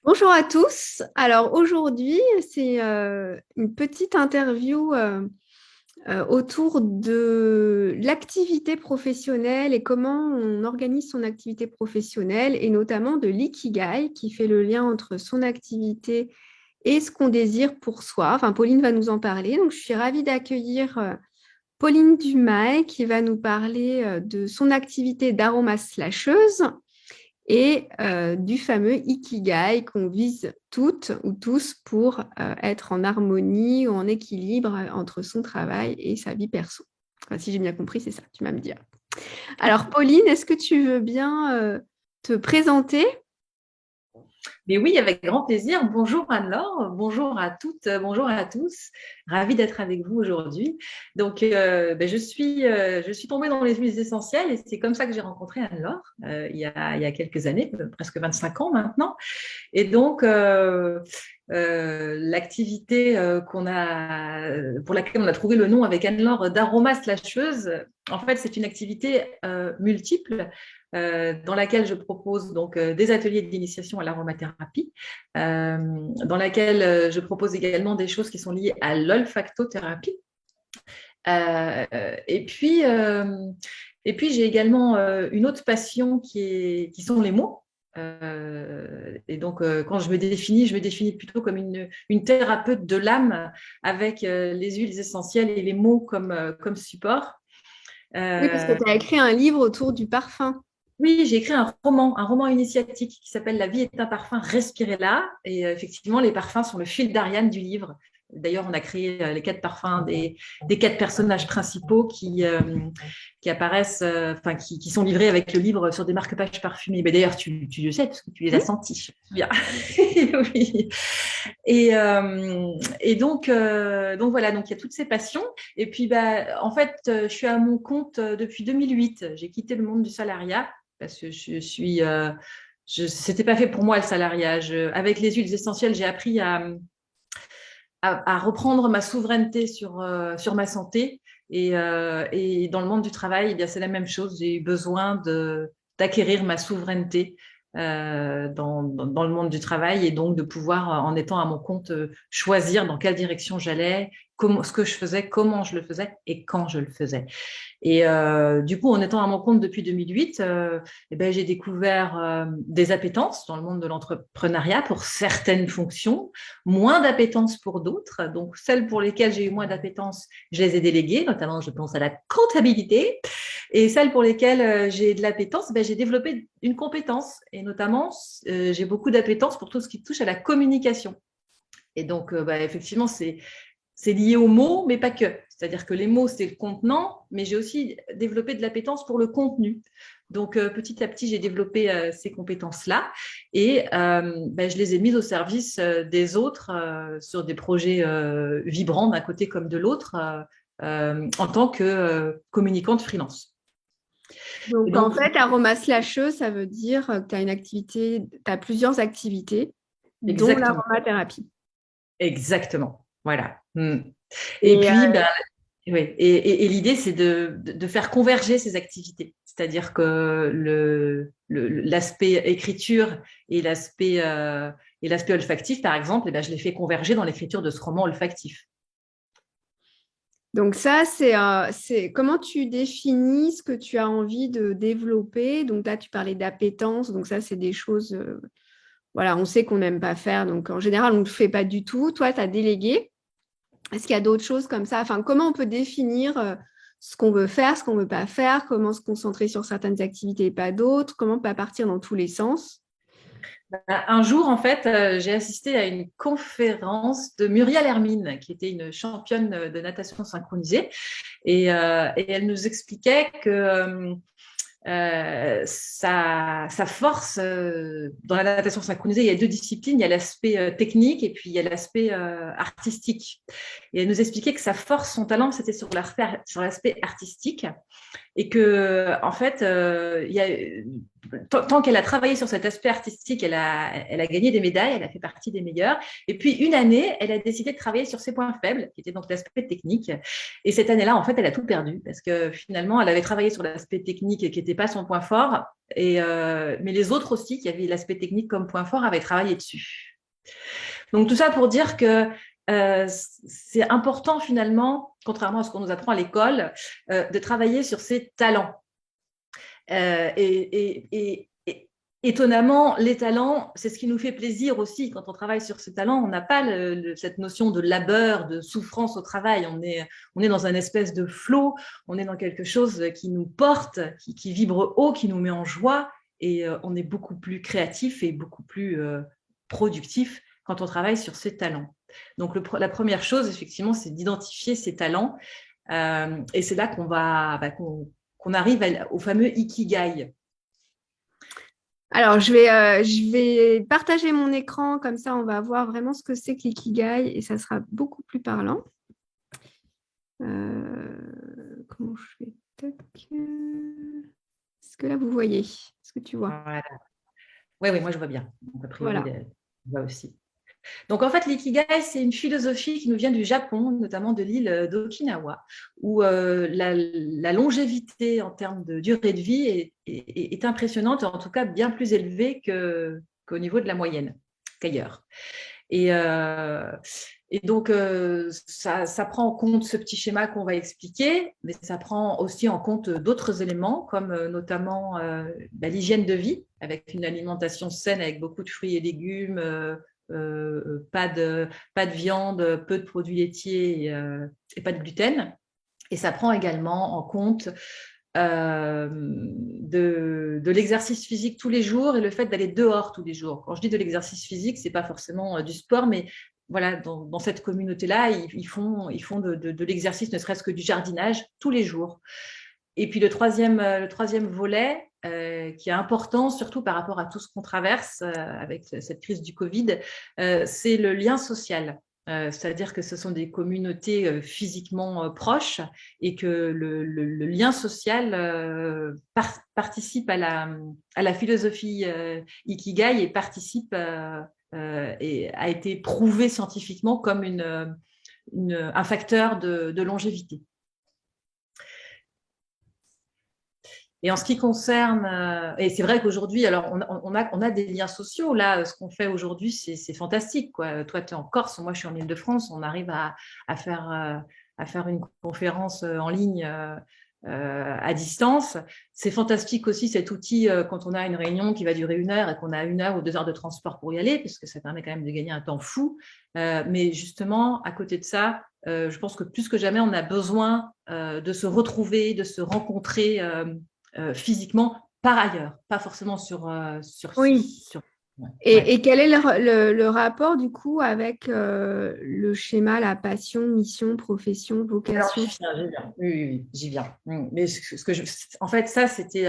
Bonjour à tous. Alors aujourd'hui, c'est une petite interview autour de l'activité professionnelle et comment on organise son activité professionnelle et notamment de l'ikigai qui fait le lien entre son activité et ce qu'on désire pour soi. Enfin, Pauline va nous en parler. Donc, je suis ravie d'accueillir Pauline Dumay qui va nous parler de son activité d'aroma slasheuse et du fameux Ikigai qu'on vise toutes ou tous pour être en harmonie ou en équilibre entre son travail et sa vie perso. Enfin, si j'ai bien compris, c'est ça, tu vas me dire. Alors, Pauline, est-ce que tu veux bien te présenter? Mais oui, avec grand plaisir. Bonjour Anne-Laure, bonjour à toutes, bonjour à tous. Ravie d'être avec vous aujourd'hui. Donc, je suis tombée dans les huiles essentielles et c'est comme ça que j'ai rencontré Anne-Laure il y a quelques années, presque 25 ans maintenant. Et donc, l'activité pour laquelle on a trouvé le nom avec Anne-Laure d'aroma slasheuse, en fait, c'est une activité multiple dans laquelle je propose donc des ateliers d'initiation à l'aromathérapie, dans laquelle je propose également des choses qui sont liées à l'olfactothérapie. Euh, et puis, euh, et puis j'ai également une autre passion qui sont les mots. Et donc, quand je me définis plutôt comme une thérapeute de l'âme avec les huiles essentielles et les mots comme support. Oui, parce que Euh, tu as écrit un livre autour du parfum. oui, j'ai écrit un roman initiatique qui s'appelle La vie est un parfum, respirez-la. Et effectivement, les parfums sont le fil d'Ariane du livre. D'ailleurs, on a créé les quatre parfums des quatre personnages principaux qui apparaissent, qui sont livrés avec le livre sur des marque-pages parfumés. Mais d'ailleurs, tu le sais, parce que tu les as Oui. sentis. Je me souviens. Oui. Donc voilà, donc il y a toutes ces passions. Et puis, en fait, je suis à mon compte depuis 2008. J'ai quitté le monde du salariat parce que c'était pas fait pour moi le salariat. Avec les huiles essentielles, j'ai appris à reprendre ma souveraineté sur ma santé. Et dans le monde du travail, eh bien, c'est la même chose. J'ai eu besoin d'acquérir ma souveraineté dans le monde du travail et donc de pouvoir, en étant à mon compte, choisir dans quelle direction j'allais, ce que je faisais, comment je le faisais et quand je le faisais. Et du coup, en étant à mon compte depuis 2008, eh ben, j'ai découvert des appétences dans le monde de l'entrepreneuriat pour certaines fonctions, moins d'appétence pour d'autres. Donc, celles pour lesquelles j'ai eu moins d'appétence, je les ai déléguées, notamment je pense à la comptabilité. Et celles pour lesquelles j'ai de l'appétence, ben, j'ai développé une compétence. Et notamment, j'ai beaucoup d'appétence pour tout ce qui touche à la communication. Et donc, effectivement, c'est lié aux mots, mais pas que. C'est-à-dire que les mots, c'est le contenant, mais j'ai aussi développé de l'appétence pour le contenu. Donc, petit à petit, j'ai développé ces compétences-là et je les ai mises au service des autres sur des projets vibrants d'un côté comme de l'autre en tant que communicante freelance. Et Donc, en donc, fait, aroma slasheuse, ça veut dire que tu as une activité, tu as plusieurs activités, dont exactement, l'aromathérapie. exactement. Voilà. Mm. Et Et puis, oui, et l'idée, c'est de faire converger ces activités. C'est-à-dire que l'aspect écriture et l'aspect olfactif, par exemple, je l'ai fait converger dans l'écriture de ce roman olfactif. donc ça, c'est comment tu définis ce que tu as envie de développer. Donc là, tu parlais d'appétence. Donc ça, c'est des choses, voilà, on sait qu'on n'aime pas faire. Donc en général, on ne le fait pas du tout. Toi, tu as délégué. Est-ce qu'il y a d'autres choses comme ça? Enfin, comment on peut définir ce qu'on veut faire, ce qu'on ne veut pas faire, comment se concentrer sur certaines activités et pas d'autres, comment pas partir dans tous les sens? Un jour, en fait, j'ai assisté à une conférence de Muriel Hermine, qui était une championne de natation synchronisée, et elle nous expliquait que sa force dans la natation synchronisée, il y a deux disciplines, il y a l'aspect technique et puis il y a l'aspect artistique. Et elle nous expliquait que sa force, son talent, c'était sur l'aspect artistique et que en fait, tant qu'elle a travaillé sur cet aspect artistique, elle a gagné des médailles, elle a fait partie des meilleures. Et puis, une année, elle a décidé de travailler sur ses points faibles, qui étaient donc l'aspect technique. Et cette année-là, en fait, elle a tout perdu parce que finalement, elle avait travaillé sur l'aspect technique qui n'était pas son point fort. Mais les autres aussi, qui avaient l'aspect technique comme point fort, avaient travaillé dessus. Donc, tout ça pour dire que c'est important finalement, contrairement à ce qu'on nous apprend à l'école, de travailler sur ses talents. Et étonnamment, les talents, c'est ce qui nous fait plaisir aussi. Quand on travaille sur ces talents, on n'a pas cette notion de labeur, de souffrance au travail. On est dans un espèce de flow, on est dans quelque chose qui nous porte, qui vibre haut, qui nous met en joie. Et on est beaucoup plus créatif et beaucoup plus productif quand on travaille sur ses talents. Donc, la première chose, effectivement, c'est d'identifier ses talents. Et c'est là qu'on arrive au fameux ikigai. Alors, je vais partager mon écran, comme ça on va voir vraiment ce que c'est que l'ikigai et ça sera beaucoup plus parlant. Comment je fais? Tac. Est-ce que là vous voyez? Est-ce que tu vois? Voilà. Oui, moi je vois bien. Donc, a priori, Voilà. je vois aussi. Donc, en fait, l'ikigai, c'est une philosophie qui nous vient du Japon, notamment de l'île d'Okinawa, où la longévité en termes de durée de vie est impressionnante, en tout cas bien plus élevée qu'au niveau de la moyenne qu'ailleurs. Et donc, ça prend en compte ce petit schéma qu'on va expliquer, mais ça prend aussi en compte d'autres éléments, comme notamment l'hygiène de vie, avec une alimentation saine, avec beaucoup de fruits et légumes, pas de viande, peu de produits laitiers et pas de gluten. Et ça prend également en compte de l'exercice physique tous les jours et le fait d'aller dehors tous les jours. Quand je dis de l'exercice physique, ce n'est pas forcément du sport, mais voilà, dans cette communauté-là, ils font de l'exercice, ne serait-ce que du jardinage, tous les jours. Et puis le troisième volet, qui est important, surtout par rapport à tout ce qu'on traverse avec cette crise du Covid, c'est le lien social. C'est-à-dire que ce sont des communautés physiquement proches et que le lien social participe à la philosophie Ikigai et participe et a été prouvé scientifiquement comme un facteur de longévité. Et en ce qui concerne, et c'est vrai qu'aujourd'hui, alors on a des liens sociaux. Là, ce qu'on fait aujourd'hui, c'est fantastique, quoi. Toi, tu es en Corse, moi, je suis en Île-de-France. On arrive à faire une conférence en ligne à distance. C'est fantastique aussi cet outil quand on a une réunion qui va durer 1 heure et qu'on a 1 heure ou 2 heures de transport pour y aller, parce que ça permet quand même de gagner un temps fou. Mais justement, à côté de ça, je pense que plus que jamais, on a besoin de se retrouver, de se rencontrer physiquement par ailleurs, pas forcément sur Oui. Ouais. Et quel est le rapport du coup avec le schéma, la passion, mission, profession, vocation? Alors, j'y viens. Oui, j'y viens. Mais en fait, ça, c'était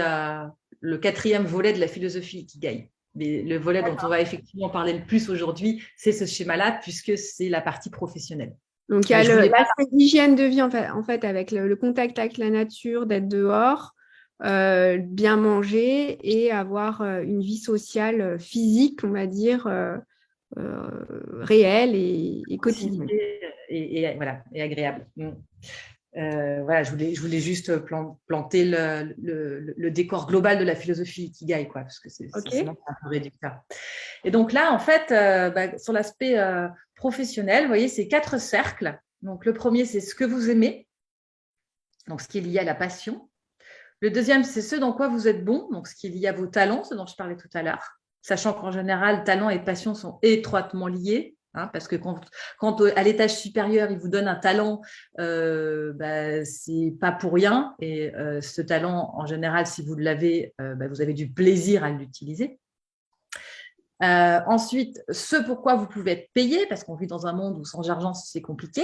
le 4e volet de la philosophie Ikigai. Mais le volet dont on va effectivement parler le plus aujourd'hui, c'est ce schéma-là, puisque c'est la partie professionnelle. Donc, il y a l'aspect d'hygiène de vie, en fait avec le contact avec la nature, d'être dehors, bien manger et avoir une vie sociale physique, on va dire, réelle et quotidienne. Voilà, et agréable. Voilà, je voulais juste planter le décor global de la philosophie Ikigai, quoi, parce que sinon, c'est un peu réducteur. Et donc là, en fait, sur l'aspect professionnel, vous voyez, c'est 4 cercles. Donc, le premier, c'est ce que vous aimez, donc ce qui est lié à la passion. Le deuxième, c'est ce dans quoi vous êtes bon, donc ce qui est lié à vos talents, ce dont je parlais tout à l'heure, sachant qu'en général, talent et passion sont étroitement liés. Parce que quand à l'étage supérieur, il vous donne un talent, c'est pas pour rien. Et ce talent, en général, si vous l'avez, vous avez du plaisir à l'utiliser. Ensuite, ce pourquoi vous pouvez être payé, parce qu'on vit dans un monde où sans argent, c'est compliqué.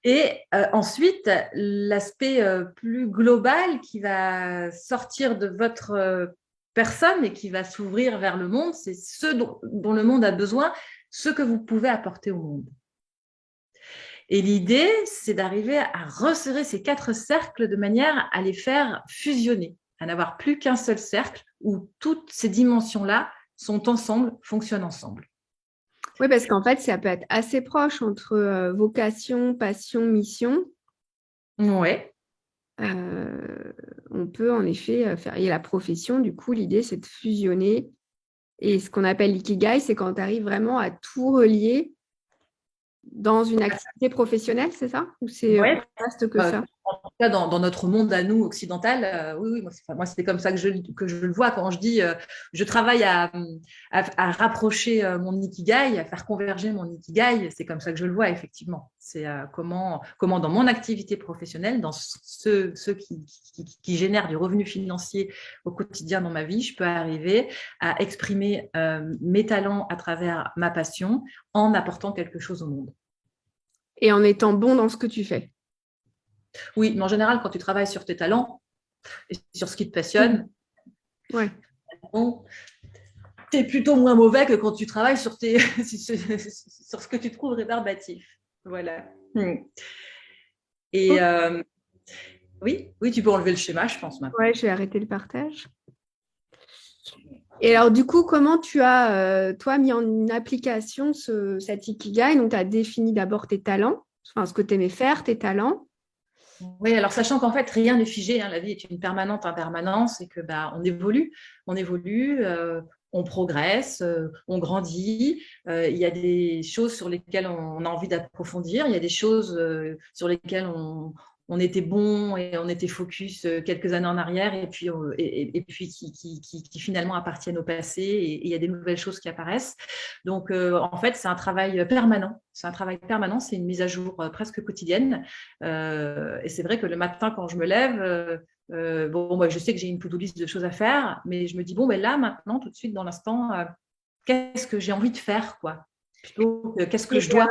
Et ensuite, l'aspect plus global qui va sortir de votre personne et qui va s'ouvrir vers le monde, c'est ce dont le monde a besoin, ce que vous pouvez apporter au monde. Et l'idée, c'est d'arriver à resserrer ces 4 cercles de manière à les faire fusionner, à n'avoir plus qu'un seul cercle où toutes ces dimensions-là sont ensemble, fonctionnent ensemble. Oui, parce qu'en fait, ça peut être assez proche entre vocation, passion, mission. Ouais. On peut en effet faire. Et la profession, du coup, l'idée, c'est de fusionner. Et ce qu'on appelle l'ikigai, c'est quand tu arrives vraiment à tout relier dans une activité professionnelle, c'est ça? Ou c'est Ouais. vaste que ça? En tout cas, dans notre monde à nous, occidental, oui, moi, c'est comme ça que je le vois quand je dis je travaille à rapprocher mon ikigai, à faire converger mon ikigai. C'est comme ça que je le vois, effectivement. C'est comment dans mon activité professionnelle, dans ceux qui génèrent du revenu financier au quotidien dans ma vie, je peux arriver à exprimer mes talents à travers ma passion en apportant quelque chose au monde. Et en étant bon dans ce que tu fais. Oui, mais en général, quand tu travailles sur tes talents et sur ce qui te Oui. passionne, Ouais. bon, tu es plutôt moins mauvais que quand tu travailles sur, sur ce que tu trouves rébarbatif. Voilà. Et Ok. oui, tu peux enlever le schéma, je pense maintenant. Ouais, je vais arrêter le partage. Et alors, du coup, comment tu as, toi, mis en application cet ikigai? Donc, tu as défini d'abord tes talents, enfin, ce que tu aimais faire, tes talents. Oui, alors sachant qu'en fait, rien n'est figé, hein, la vie est une permanente impermanence et que on évolue, on progresse, on grandit. Il y a des choses sur lesquelles on a envie d'approfondir, il y a des choses sur lesquelles on était bon et on était focus quelques années en arrière et puis, et puis qui finalement appartiennent au passé et il y a des nouvelles choses qui apparaissent. Donc, en fait, c'est un travail permanent. C'est un travail permanent, c'est une mise à jour presque quotidienne. Et c'est vrai que le matin, quand je me lève, bon, moi, je sais que j'ai une to-do list de choses à faire, mais je me dis, bon, ben là, maintenant, tout de suite, dans l'instant, qu'est-ce que j'ai envie de faire, quoi? Plutôt que qu'est-ce que Et, je dois.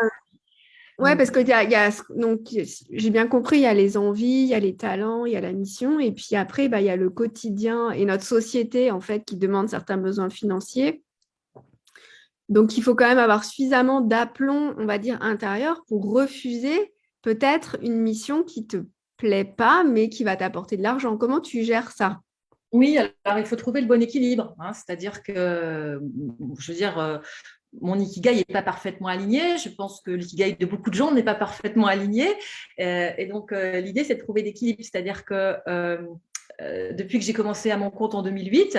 ouais, parce que donc, j'ai bien compris, il y a les envies, il y a les talents, il y a la mission, et puis après, bah, il y a le quotidien et notre société, en fait, qui demande certains besoins financiers. Donc, il faut quand même avoir suffisamment d'aplomb, on va dire, intérieur pour refuser peut-être une mission qui te plaît pas, mais qui va t'apporter de l'argent. Comment tu gères ça? Oui, alors il faut trouver le bon équilibre, hein, c'est-à-dire que, je veux dire, mon ikigai n'est pas parfaitement aligné. Je pense que l'ikigai de beaucoup de gens n'est pas parfaitement aligné. Et donc, l'idée, c'est de trouver l'équilibre. C'est-à-dire que depuis que j'ai commencé à mon compte en 2008,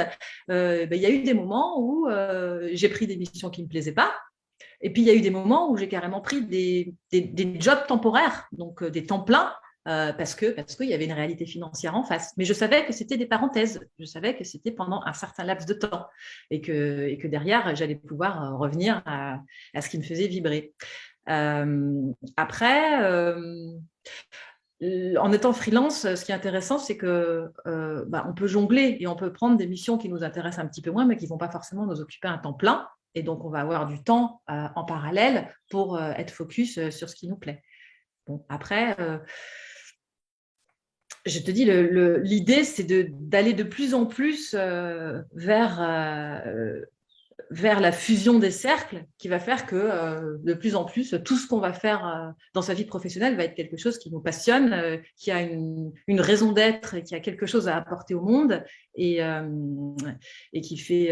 il y a eu des moments où j'ai pris des missions qui ne me plaisaient pas. Et puis, il y a eu des moments où j'ai carrément pris des jobs temporaires, donc des temps pleins, parce qu'il y avait une réalité financière en face. Mais je savais que c'était des parenthèses. Je savais que c'était pendant un certain laps de temps et que derrière, j'allais pouvoir revenir à ce qui me faisait vibrer. Après, en étant freelance, ce qui est intéressant, c'est que on peut jongler et on peut prendre des missions qui nous intéressent un petit peu moins, mais qui ne vont pas forcément nous occuper un temps plein. Et donc, on va avoir du temps en parallèle pour être focus sur ce qui nous plaît. Bon, après, je te dis, l'idée, c'est d'aller de plus en plus vers la fusion des cercles qui va faire que de plus en plus, tout ce qu'on va faire dans sa vie professionnelle va être quelque chose qui nous passionne, qui a une raison d'être et qui a quelque chose à apporter au monde et qui fait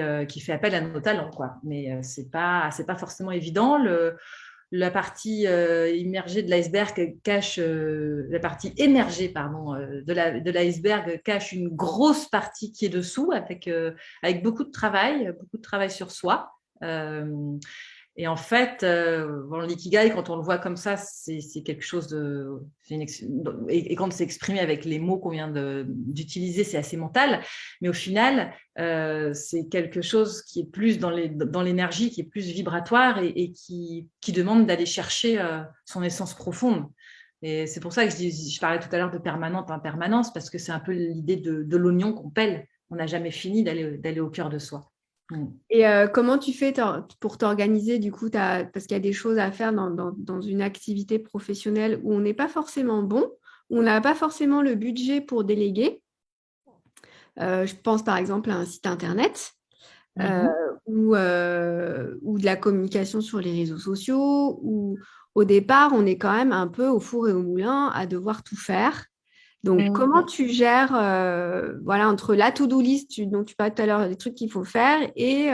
appel à nos talents, quoi. Mais c'est pas forcément évident. La partie immergée de l'iceberg cache la partie émergée pardon de l'iceberg cache une grosse partie qui est dessous avec beaucoup de travail sur soi. Et en fait, l'ikigai, quand on le voit comme ça, c'est quelque chose de. Et quand c'est exprimé avec les mots qu'on vient d'utiliser, c'est assez mental. Mais au final, c'est quelque chose qui est plus dans l'énergie, qui est plus vibratoire et qui demande d'aller chercher son essence profonde. Et c'est pour ça que je parlais tout à l'heure de permanente impermanence, parce que c'est un peu l'idée de l'oignon qu'on pèle. On n'a jamais fini d'aller au cœur de soi. Et comment tu fais pour t'organiser, du coup, parce qu'il y a des choses à faire dans une activité professionnelle où on n'est pas forcément bon, où on n'a pas forcément le budget pour déléguer. Je pense par exemple à un site internet ou de la communication sur les réseaux sociaux, où au départ, on est quand même un peu au four et au moulin à devoir tout faire. Donc, comment tu gères voilà, entre la to-do list dont tu parlais tout à l'heure, les trucs qu'il faut faire et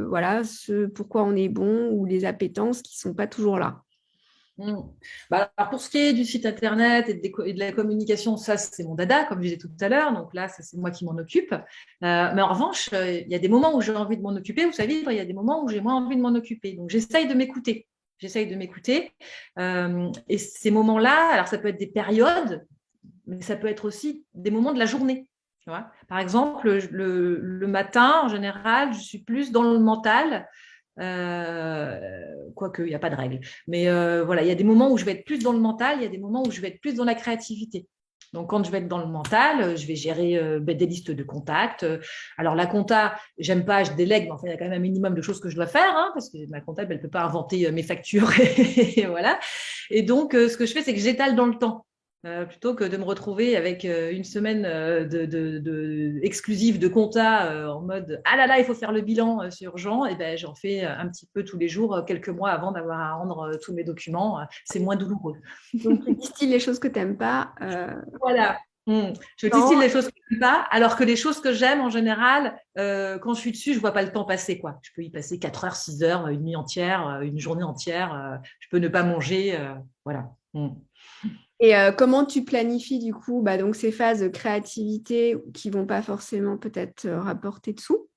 voilà, ce pourquoi on est bon ou les appétences qui ne sont pas toujours là. Bah, alors pour ce qui est du site internet et de la communication, ça c'est mon dada, comme je disais tout à l'heure. Donc là, ça c'est moi qui m'en occupe. Mais en revanche, il y a des moments où j'ai envie de m'en occuper. Vous savez, il y a des moments où j'ai moins envie de m'en occuper. Donc j'essaye de m'écouter. J'essaye de m'écouter. Et ces moments-là, alors ça peut être des périodes, mais ça peut être aussi des moments de la journée. Tu vois, par exemple, le matin, en général, je suis plus dans le mental. Quoique, il n'y a pas de règle. Mais voilà, il y a des moments où je vais être plus dans le mental, il y a des moments où je vais être plus dans la créativité. Donc, quand je vais être dans le mental, je vais gérer des listes de contacts. Alors, la compta, j'aime pas, je délègue, mais enfin, il y a quand même un minimum de choses que je dois faire, hein, parce que ma comptable, elle ne peut pas inventer mes factures. Et voilà. Et donc, ce que je fais, c'est que j'étale dans le temps. Plutôt que de me retrouver avec une semaine exclusive de compta en mode ah là là, il faut faire le bilan, c'est urgent, et ben j'en fais un petit peu tous les jours, quelques mois avant d'avoir à rendre tous mes documents. C'est moins douloureux. Donc, tu distilles les choses que tu n'aimes pas. Voilà. Je distille les choses que j'aime pas, alors que les choses que j'aime en général, quand je suis dessus, je vois pas le temps passer, quoi. Je peux y passer 4 heures, 6 heures, une nuit entière, une journée entière. Je peux ne pas manger, voilà. Et comment tu planifies du coup donc ces phases de créativité qui vont pas forcément peut-être rapporter de sous?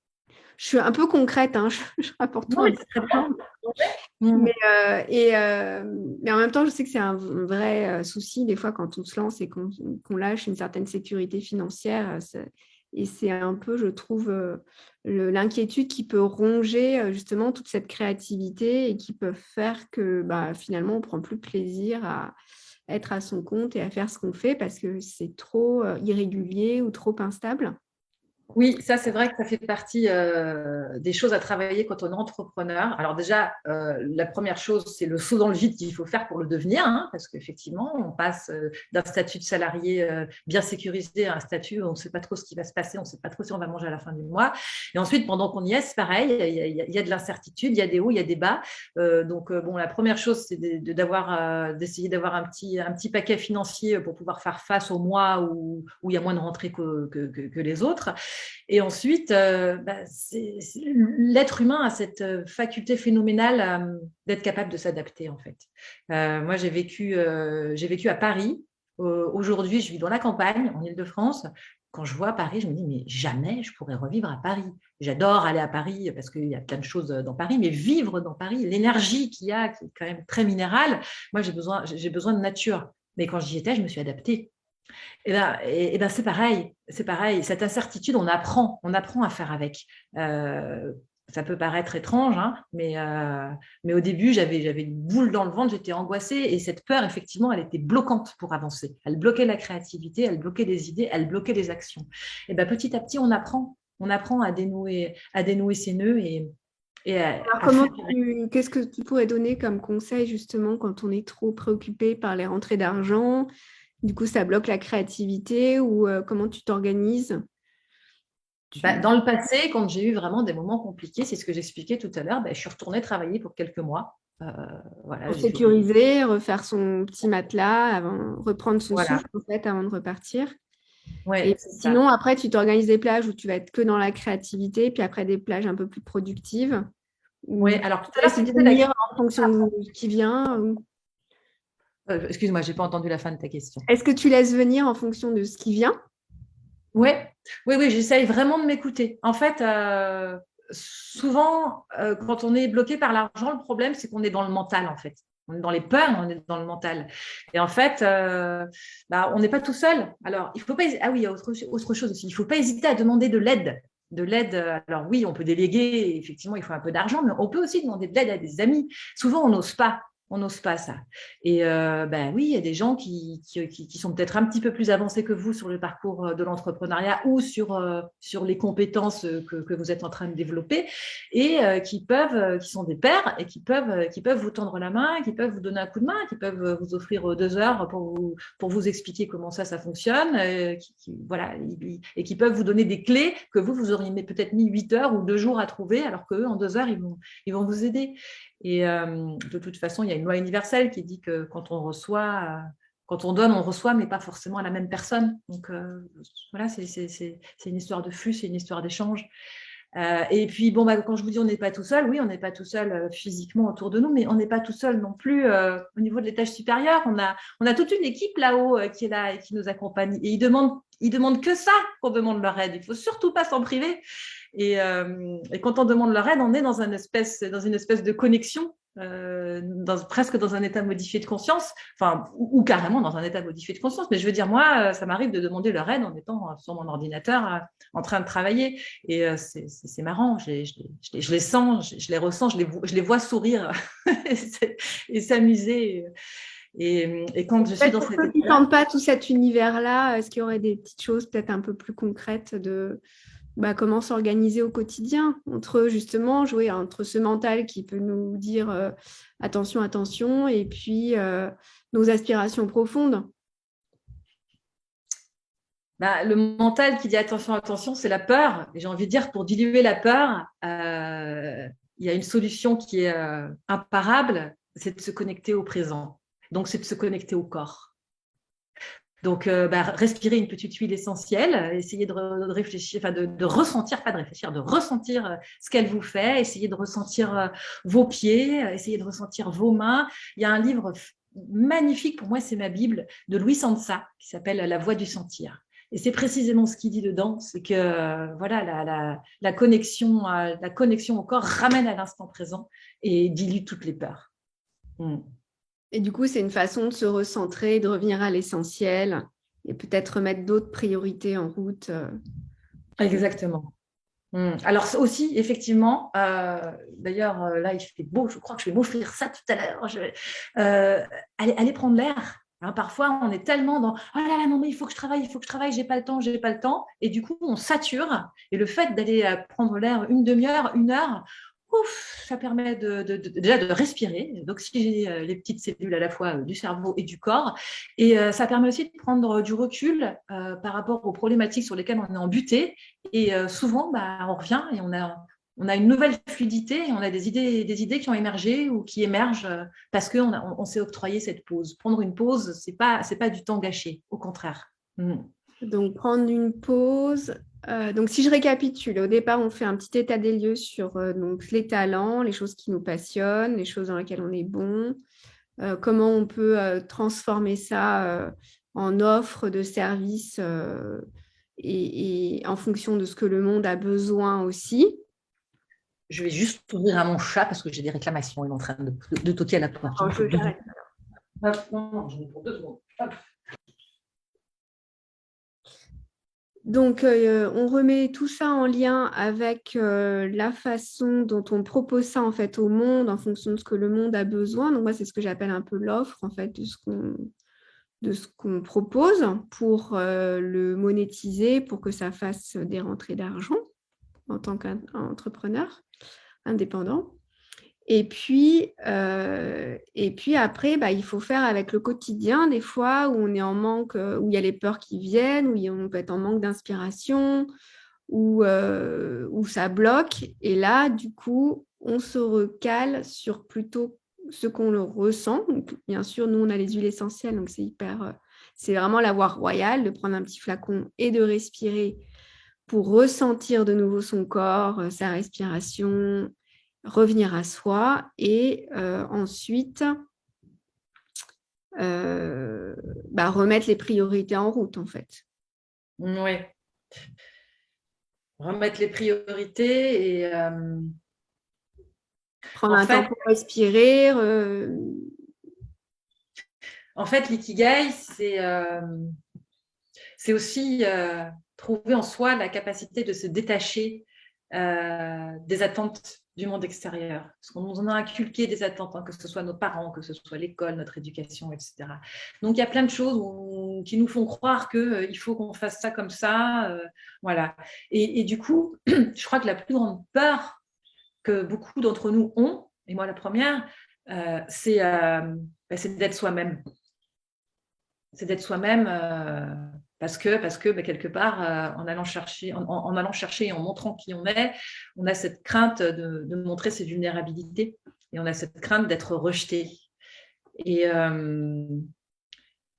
Je suis un peu concrète, hein, je rapporte tout Non, un mais peu c'est très bien. d'argent. Mais en même temps, je sais que c'est un vrai souci des fois quand on se lance et qu'on lâche une certaine sécurité financière. Et c'est un peu, je trouve, l'inquiétude qui peut ronger justement toute cette créativité et qui peut faire que finalement, on prend plus plaisir à être à son compte et à faire ce qu'on fait parce que c'est trop irrégulier ou trop instable. Oui, ça c'est vrai que ça fait partie des choses à travailler quand on est entrepreneur. Alors déjà, la première chose, c'est le saut dans le vide qu'il faut faire pour le devenir, hein, parce qu'effectivement, on passe d'un statut de salarié bien sécurisé à un statut où on ne sait pas trop ce qui va se passer, on ne sait pas trop si on va manger à la fin du mois. Et ensuite, pendant qu'on y est, c'est pareil, il y a de l'incertitude, il y a des hauts, il y a des bas. Bon, la première chose, c'est d'essayer d'avoir un petit paquet financier pour pouvoir faire face aux mois où il y a moins de rentrées que les autres. Et ensuite, l'être humain a cette faculté phénoménale d'être capable de s'adapter, en fait. Moi, j'ai vécu à Paris. Aujourd'hui, je vis dans la campagne, en Île-de-France. Quand je vois Paris, je me dis, mais jamais je pourrais revivre à Paris. J'adore aller à Paris parce qu'il y a plein de choses dans Paris, mais vivre dans Paris, l'énergie qu'il y a, qui est quand même très minérale, moi, j'ai besoin de nature. Mais quand j'y étais, je me suis adaptée. C'est pareil, c'est pareil. Cette incertitude, on apprend à faire avec. Ça peut paraître étrange, hein, mais au début, j'avais une boule dans le ventre, j'étais angoissée et cette peur, effectivement, elle était bloquante pour avancer. Elle bloquait la créativité, elle bloquait les idées, elle bloquait les actions. Et ben, petit à petit, on apprend à dénouer ces nœuds Alors, qu'est-ce que tu pourrais donner comme conseil justement quand on est trop préoccupé par les rentrées d'argent? Du coup, ça bloque la créativité ou comment tu t'organises? Dans le passé, quand j'ai eu vraiment des moments compliqués, c'est ce que j'expliquais tout à l'heure, je suis retournée travailler pour quelques mois. Voilà, Pour j'ai fait des... sécuriser, refaire son petit matelas, reprendre son Voilà, souffle en fait avant de repartir. ouais, Et c'est ça. sinon, après, tu t'organises des plages où tu vas être que dans la créativité, puis après des plages un peu plus productives, Oui, où tu alors tout à te l'heure, laisses tu disais la venir en fonction de ce qui vient. excuse-moi, j'ai pas entendu la fin de ta question. Est-ce que tu laisses venir en fonction de ce qui vient? Ouais, oui, j'essaye vraiment de m'écouter. En fait, souvent, quand on est bloqué par l'argent, le problème, c'est qu'on est dans le mental, en fait. On est dans les peurs, on est dans le mental. Et en fait, on n'est pas tout seul. Alors, il faut pas. Ah oui, il y a autre chose aussi. Il ne faut pas hésiter à demander de l'aide. De l'aide. Alors oui, on peut déléguer. Effectivement, il faut un peu d'argent, mais on peut aussi demander de l'aide à des amis. Souvent, on n'ose pas. On n'ose pas ça. Et oui, il y a des gens qui sont peut-être un petit peu plus avancés que vous sur le parcours de l'entrepreneuriat ou sur les compétences que vous êtes en train de développer et qui sont des pairs et qui peuvent vous tendre la main, qui peuvent vous donner un coup de main, qui peuvent vous offrir 2 heures pour vous expliquer comment ça fonctionne, voilà, et qui peuvent vous donner des clés que vous auriez peut-être mis 8 heures ou 2 jours à trouver, alors qu'eux, en 2 heures, ils vont vous aider. Et de toute façon, il y a une loi universelle qui dit que quand quand on donne, on reçoit, mais pas forcément à la même personne. Donc, voilà, c'est une histoire de flux, c'est une histoire d'échange. Et puis, bon, quand je vous dis on n'est pas tout seul, oui, on n'est pas tout seul physiquement autour de nous, mais on n'est pas tout seul non plus au niveau de l'étage supérieur. On a toute une équipe là-haut qui est là et qui nous accompagne. Et ils demandent que ça, qu'on demande leur aide. Il ne faut surtout pas s'en priver. Et quand on demande leur aide, on est dans une espèce de connexion, presque dans un état modifié de conscience, enfin, ou carrément dans un état modifié de conscience. Mais je veux dire, moi, ça m'arrive de demander leur aide en étant sur mon ordinateur en train de travailler. Et c'est marrant, je les sens, je les ressens, je les vois sourire et s'amuser. Et quand je suis dans cet état-là. Qui ne sentent pas tout cet univers-là, est-ce qu'il y aurait des petites choses peut-être un peu plus concrètes de comment s'organiser au quotidien entre justement jouer entre ce mental qui peut nous dire attention, attention, et puis nos aspirations profondes. Le mental qui dit attention, attention, c'est la peur. Et j'ai envie de dire, pour diluer la peur, il y a une solution qui est imparable, c'est de se connecter au présent. Donc, c'est de se connecter au corps. Donc, respirer une petite huile essentielle, essayer de réfléchir, enfin de ressentir, pas de réfléchir, de ressentir ce qu'elle vous fait, essayer de ressentir vos pieds, essayer de ressentir vos mains. Il y a un livre magnifique, pour moi, c'est ma Bible, de Louis Sansa, qui s'appelle La Voix du sentir. Et c'est précisément ce qu'il dit dedans, c'est que voilà, la connexion au corps ramène à l'instant présent et dilue toutes les peurs. Et du coup, c'est une façon de se recentrer, de revenir à l'essentiel et peut-être remettre d'autres priorités en route. Exactement. Alors aussi, effectivement, d'ailleurs, là, il fait beau, je crois que je vais m'offrir ça tout à l'heure. Aller prendre l'air. Hein, parfois, on est tellement dans « Ah là là, non, mais il faut que je travaille, j'ai pas le temps, j'ai pas le temps ». Et du coup, on sature. Et le fait d'aller prendre l'air une demi-heure, 1 heure, ouf, ça permet déjà de respirer, d'oxygéner les petites cellules à la fois du cerveau et du corps. Et ça permet aussi de prendre du recul par rapport aux problématiques sur lesquelles on est embuté. Et souvent, on revient et on a une nouvelle fluidité et on a des idées qui ont émergé ou qui émergent parce qu'on s'est octroyé cette pause. Prendre une pause, c'est pas du temps gâché, au contraire. Donc, prendre une pause. Donc, si je récapitule, au départ, on fait un petit état des lieux sur donc, les talents, les choses qui nous passionnent, les choses dans lesquelles on est bon, comment on peut transformer ça en offre de services et en fonction de ce que le monde a besoin aussi. Je vais juste ouvrir à mon chat parce que j'ai des réclamations. Il est en train de toquer à la porte. Non, je vais pour 2 secondes. Hop. Donc, on remet tout ça en lien avec la façon dont on propose ça en fait au monde en fonction de ce que le monde a besoin. Donc, moi, c'est ce que j'appelle un peu l'offre en fait de ce qu'on propose pour le monétiser, pour que ça fasse des rentrées d'argent en tant qu'entrepreneur indépendant. Et puis après, il faut faire avec le quotidien, des fois où on est en manque, où il y a les peurs qui viennent, où on peut être en manque d'inspiration, où ça bloque. Et là, du coup, on se recale sur plutôt ce qu'on le ressent. Donc, bien sûr, nous, on a les huiles essentielles, donc c'est vraiment la voie royale de prendre un petit flacon et de respirer pour ressentir de nouveau son corps, sa respiration, revenir à soi et ensuite remettre les priorités en route en fait. Oui. Remettre les priorités et prendre un temps pour respirer. En fait, l'ikigai, c'est aussi trouver en soi la capacité de se détacher des attentes du monde extérieur. Parce qu'on nous en a inculqué des attentes, que ce soit nos parents, que ce soit l'école, notre éducation, etc. Donc, il y a plein de choses qui nous font croire qu'il faut qu'on fasse ça comme ça. Voilà. Et du coup, je crois que la plus grande peur que beaucoup d'entre nous ont, et moi la première, c'est d'être soi-même. C'est d'être soi-même parce que quelque part, en allant chercher et en montrant qui on est, on a cette crainte de montrer ses vulnérabilités et on a cette crainte d'être rejeté. Et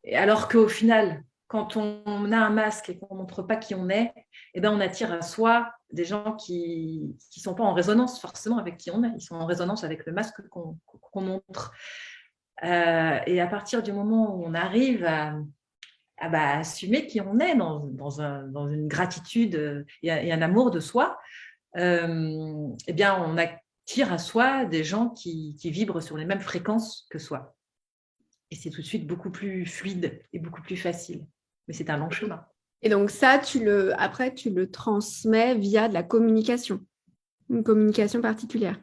Et alors qu'au final, quand on a un masque et qu'on ne montre pas qui on est, eh ben, on attire à soi des gens qui ne sont pas en résonance forcément avec qui on est. Ils sont en résonance avec le masque qu'on montre. Et à partir du moment où on arrive à assumer qui on est dans une gratitude et un amour de soi, eh bien, on attire à soi des gens qui vibrent sur les mêmes fréquences que soi. Et c'est tout de suite beaucoup plus fluide et beaucoup plus facile. Mais c'est un long chemin. Et donc ça, après, tu le transmets via de la communication, une communication particulière.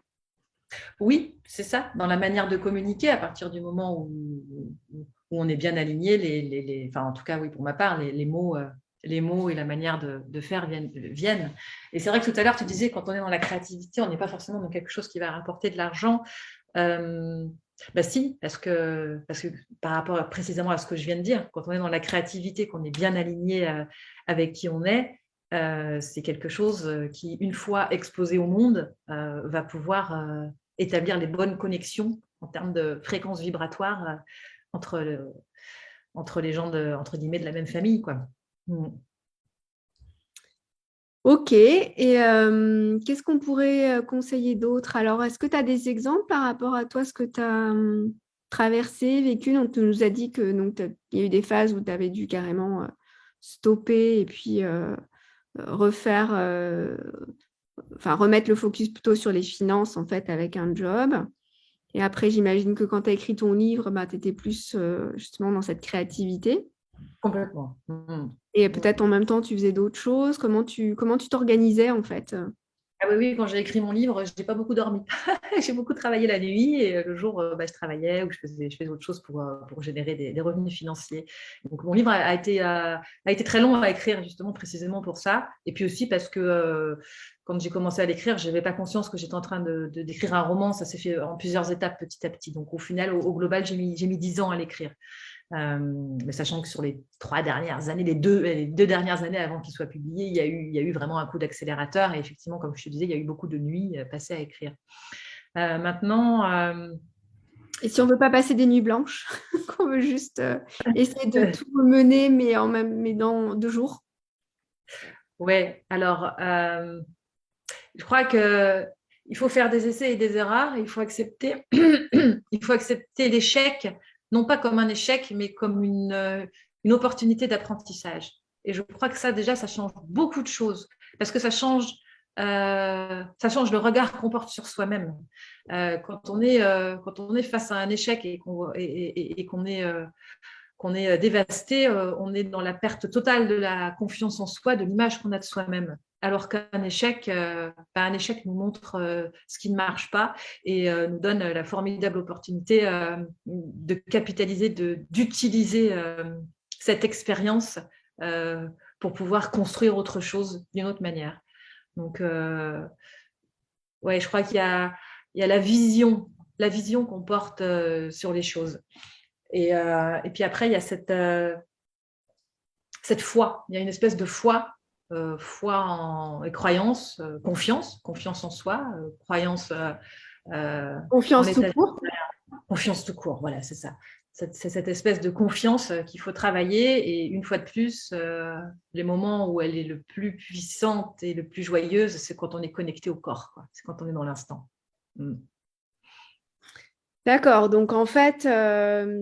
Oui, c'est ça, dans la manière de communiquer, à partir du moment où on est bien aligné, enfin, en tout cas, oui, pour ma part, les mots et la manière de faire viennent. Et c'est vrai que tout à l'heure, tu disais, quand on est dans la créativité, on n'est pas forcément dans quelque chose qui va rapporter de l'argent. Bah si, parce que par rapport précisément à ce que je viens de dire, quand on est dans la créativité, qu'on est bien aligné avec qui on est, c'est quelque chose qui, une fois exposé au monde, va pouvoir établir les bonnes connexions en termes de fréquences vibratoires entre les gens entre guillemets de la même famille, quoi. Ok, et qu'est-ce qu'on pourrait conseiller d'autre? Alors, est-ce que tu as des exemples par rapport à toi, ce que tu as traversé, vécu? Donc, tu nous as dit que il y a eu des phases où tu avais dû carrément stopper et puis refaire, enfin remettre le focus plutôt sur les finances en fait avec un job. Et après, j'imagine que quand tu as écrit ton livre, bah, tu étais plus justement dans cette créativité. Complètement. Et peut-être en même temps, tu faisais d'autres choses. Comment tu t'organisais en fait? Ah oui, oui, quand j'ai écrit mon livre, je n'ai pas beaucoup dormi. J'ai beaucoup travaillé la nuit et le jour, je travaillais ou je faisais autre chose pour générer des revenus financiers. Donc, mon livre a été très long à écrire, justement, précisément pour ça. Et puis aussi parce que quand j'ai commencé à l'écrire, je n'avais pas conscience que j'étais en train d'écrire un roman. Ça s'est fait en plusieurs étapes, petit à petit. Donc, au final, au global, j'ai mis 10 ans à l'écrire. Mais sachant que sur les 3 dernières années, les deux dernières années avant qu'il soit publié, il y a eu vraiment un coup d'accélérateur. Et effectivement, comme je te disais, il y a eu beaucoup de nuits passées à écrire. Maintenant, Et si on ne veut pas passer des nuits blanches, qu'on veut juste essayer de tout mener, mais dans 2 jours. ouais, alors, je crois qu'il faut faire des essais et des erreurs. Il faut accepter, il faut accepter l'échec, non pas comme un échec, mais comme une opportunité d'apprentissage. Et je crois que ça, déjà, ça change beaucoup de choses. Parce que ça change le regard qu'on porte sur soi-même. Quand on est face à un échec et qu'on est dévasté, on est dans la perte totale de la confiance en soi, de l'image qu'on a de soi-même. Alors qu'un échec, un échec nous montre ce qui ne marche pas et nous donne la formidable opportunité de capitaliser, d'utiliser cette expérience pour pouvoir construire autre chose d'une autre manière. Donc, ouais, je crois qu'il y a la vision qu'on porte sur les choses. Et puis après, il y a cette foi. Il y a une espèce de foi, et croyance, confiance en soi, croyance en Confiance tout l'état, court. confiance tout court. Voilà, c'est ça. C'est cette espèce de confiance qu'il faut travailler. Et une fois de plus, les moments où elle est le plus puissante et le plus joyeuse, c'est quand on est connecté au corps, quoi. C'est quand on est dans l'instant. D'accord, donc en fait, en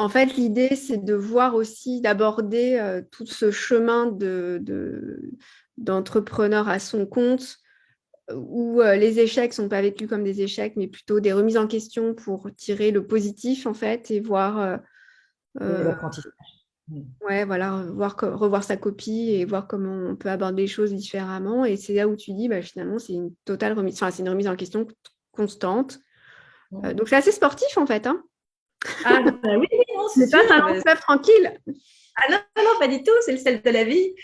fait, l'idée, c'est de voir aussi, d'aborder tout ce chemin d'entrepreneur à son compte, où les échecs sont pas vécus comme des échecs, mais plutôt des remises en question pour tirer le positif, en fait, et voir, Et l'apprentissage. ouais, voilà, revoir sa copie et voir comment on peut aborder les choses différemment. Et c'est là où tu dis, bah, finalement, c'est une totale remise, enfin, c'est une remise en question constante. Donc, c'est assez sportif, en fait, hein. Ah, bah oui, oui, non, c'est Mais sûr. ça, c'est un long fleuve tranquille. Ah non, non, non, pas du tout, c'est le sel de la vie.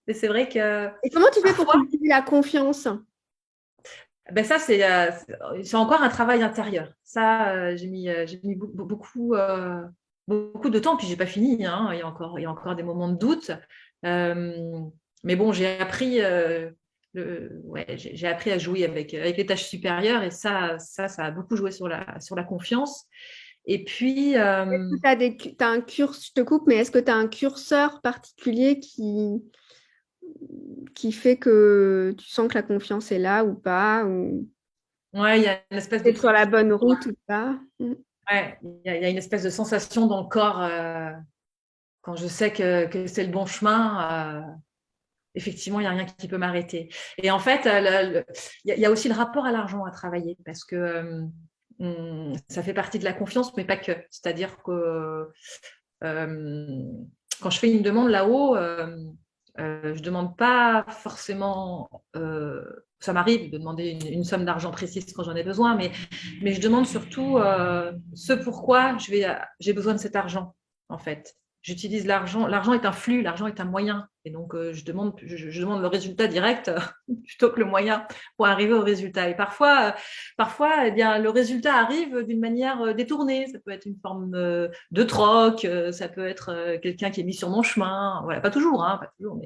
Mais c'est vrai que Et comment tu fais pour parfois, cultiver la confiance? ben ça, c'est encore un travail intérieur. Ça, j'ai mis beaucoup de temps, puis j'ai pas fini, hein. Il y a encore des moments de doute. Euh, mais bon, j'ai appris à jouer avec les tâches supérieures et ça a beaucoup joué sur la confiance. Et puis, T'as un curseur, je te coupe, mais est-ce que tu as un curseur particulier qui fait que tu sens que la confiance est là ou pas, ou ouais, il y a une espèce de t'es sur truc la qui... bonne route ou pas? Ouais, il y a une espèce de sensation dans le corps quand je sais que c'est le bon chemin. Effectivement, il n'y a rien qui peut m'arrêter. Et en fait, il y a aussi le rapport à l'argent à travailler parce que ça fait partie de la confiance, mais pas que. C'est-à-dire que quand je fais une demande là-haut, je ne demande pas forcément, ça m'arrive de demander une somme d'argent précise quand j'en ai besoin, mais je demande surtout ce pourquoi j'ai besoin de cet argent, en fait. J'utilise l'argent. L'argent est un flux, l'argent est un moyen. Et donc, je demande le résultat direct plutôt que le moyen pour arriver au résultat. Et parfois eh bien, le résultat arrive d'une manière détournée. Ça peut être une forme de troc, ça peut être quelqu'un qui est mis sur mon chemin. Voilà, pas toujours, hein, pas toujours,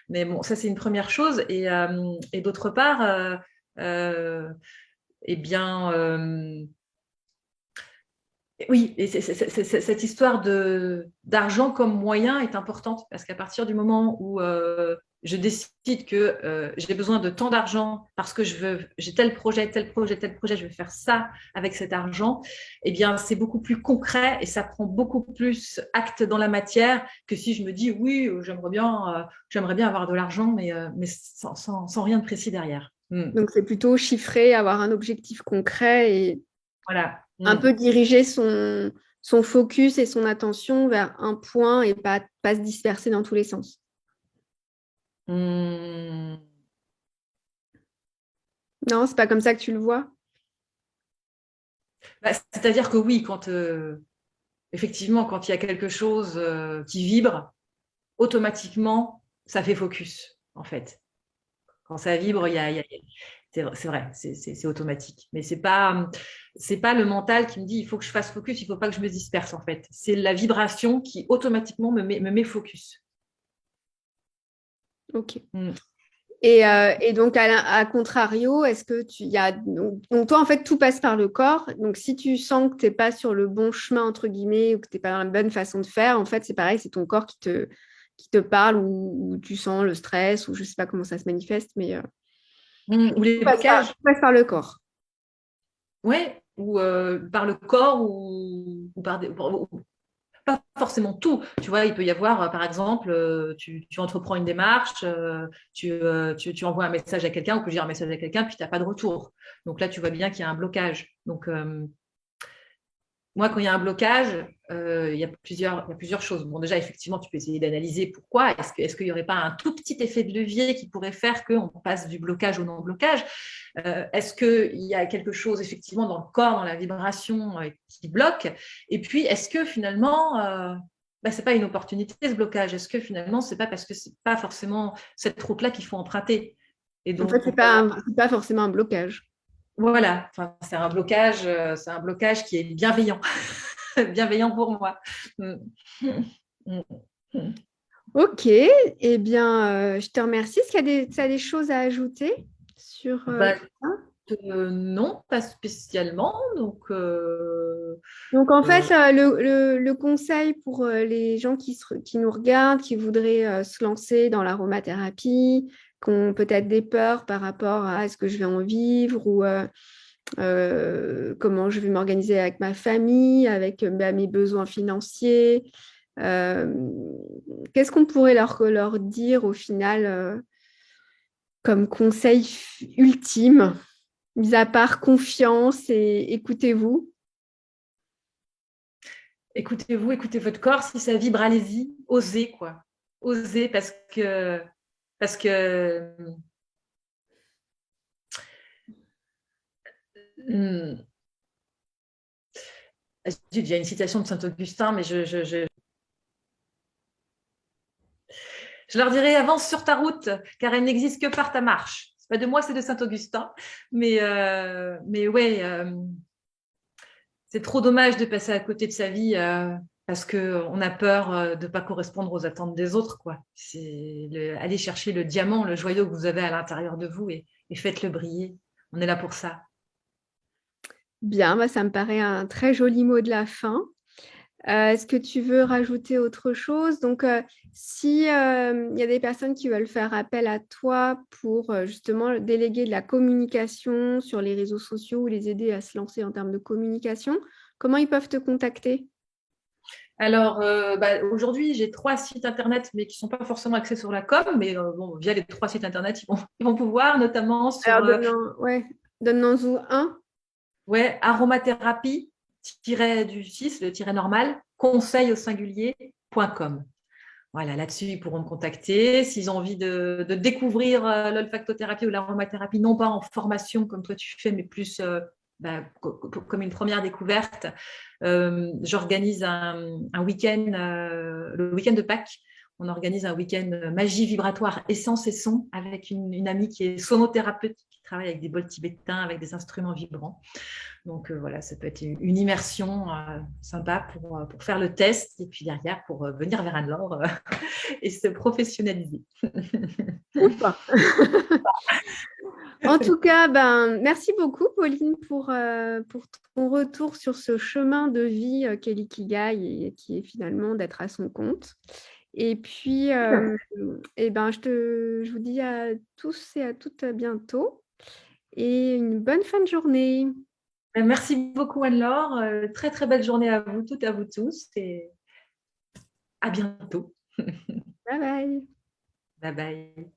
mais bon, ça c'est une première chose. Et d'autre part, eh bien, oui, et cette histoire d'argent comme moyen est importante parce qu'à partir du moment où je décide que j'ai besoin de tant d'argent parce que j'ai tel projet, tel projet, tel projet, je vais faire ça avec cet argent, eh bien, c'est beaucoup plus concret et ça prend beaucoup plus acte dans la matière que si je me dis oui, j'aimerais bien avoir de l'argent, mais sans rien de précis derrière. Donc, c'est plutôt chiffré, avoir un objectif concret et Voilà. un peu diriger son focus et son attention vers un point et pas se disperser dans tous les sens. Mm. Non, c'est pas comme ça que tu le vois? Bah, c'est-à-dire que oui, effectivement, quand il y a quelque chose qui vibre, automatiquement, ça fait focus, en fait. Quand ça vibre, c'est vrai, c'est automatique. Mais c'est pas le mental qui me dit il faut que je fasse focus, il faut pas que je me disperse, en fait. C'est la vibration qui automatiquement me met focus. Ok. Mm. Et donc, à contrario, est-ce que donc, toi, en fait, tout passe par le corps. Donc, si tu sens que tu n'es pas sur le bon chemin, entre guillemets, ou que tu n'es pas dans la bonne façon de faire, en fait, c'est pareil, c'est ton corps qui te parle ou tu sens le stress ou je ne sais pas comment ça se manifeste, mais Ou les blocages. tout passe par le corps. Ouais, ou par le corps ou par pas forcément tout. Tu vois, il peut y avoir, par exemple, tu entreprends une démarche, tu envoies un message à quelqu'un ou que j'ai un message à quelqu'un, puis tu n'as pas de retour. Donc là, tu vois bien qu'il y a un blocage. Donc, moi, quand il y a un blocage, il y a plusieurs choses. Bon, déjà, effectivement, tu peux essayer d'analyser pourquoi. Est-ce qu'il n'y aurait pas un tout petit effet de levier qui pourrait faire qu'on passe du blocage au non-blocage? Est-ce qu'il y a quelque chose, effectivement, dans le corps, dans la vibration qui bloque? Et puis, est-ce que finalement, ce n'est pas une opportunité, ce blocage? Est-ce que finalement, ce n'est pas parce que ce n'est pas forcément cette route-là qu'il faut emprunter? Et En fait, donc, c'est pas forcément un blocage. voilà, enfin, c'est un blocage qui est bienveillant, bienveillant pour moi. Mm. Mm. Mm. Ok, eh bien, je te remercie. Est-ce qu'il y a t'as des choses à ajouter sur Bah, tout ça? non, pas spécialement. Donc, en Euh, fait, le conseil pour les gens qui nous regardent, qui voudraient se lancer dans l'aromathérapie, qui ont peut-être des peurs par rapport à est-ce que je vais en vivre ou comment je vais m'organiser avec ma famille, avec mes besoins financiers, euh, qu'est-ce qu'on pourrait leur dire au final comme conseil ultime, mis à part confiance et écoutez-vous? écoutez-vous, écoutez votre corps. Si ça vibre, allez-y. Osez, quoi. Osez parce que hmm, il y a une citation de Saint-Augustin, mais je leur dirais avance sur ta route, car elle n'existe que par ta marche. C'est pas de moi, c'est de Saint-Augustin. Mais ouais, c'est trop dommage de passer à côté de sa vie parce qu'on a peur de ne pas correspondre aux attentes des autres, quoi. Allez chercher le diamant, le joyau que vous avez à l'intérieur de vous et faites-le briller. On est là pour ça. Bien, bah, ça me paraît un très joli mot de la fin. Est-ce que tu veux rajouter autre chose? Donc, si il y a des personnes qui veulent faire appel à toi pour justement déléguer de la communication sur les réseaux sociaux ou les aider à se lancer en termes de communication, comment ils peuvent te contacter? Alors, aujourd'hui, j'ai 3 sites internet, mais qui ne sont pas forcément axés sur la com, mais bon, via les 3 sites internet, ils vont pouvoir, notamment sur Alors, donne-nous un. ouais, aromathérapie, du 6, le tiret normal, conseil au singulier.com. Voilà, là-dessus, ils pourront me contacter. S'ils ont envie de découvrir l'olfactothérapie ou l'aromathérapie, non pas en formation comme toi tu fais, mais plus comme une première découverte, j'organise un week-end, le week-end de Pâques. On organise un week-end magie vibratoire, essence et son, avec une amie qui est sonothérapeute, qui travaille avec des bols tibétains, avec des instruments vibrants. Donc voilà, ça peut être une immersion sympa pour faire le test et puis derrière pour venir vers Anne-Laure et se professionnaliser. Ou pas. En tout cas, ben, merci beaucoup, Pauline, pour ton retour sur ce chemin de vie qu'est l'ikigai et qui est finalement d'être à son compte. Et puis, ben, je vous dis à tous et à toutes à bientôt et une bonne fin de journée. Merci beaucoup Anne-Laure. Très très belle journée à vous toutes, à vous tous et à bientôt. Bye bye. Bye bye.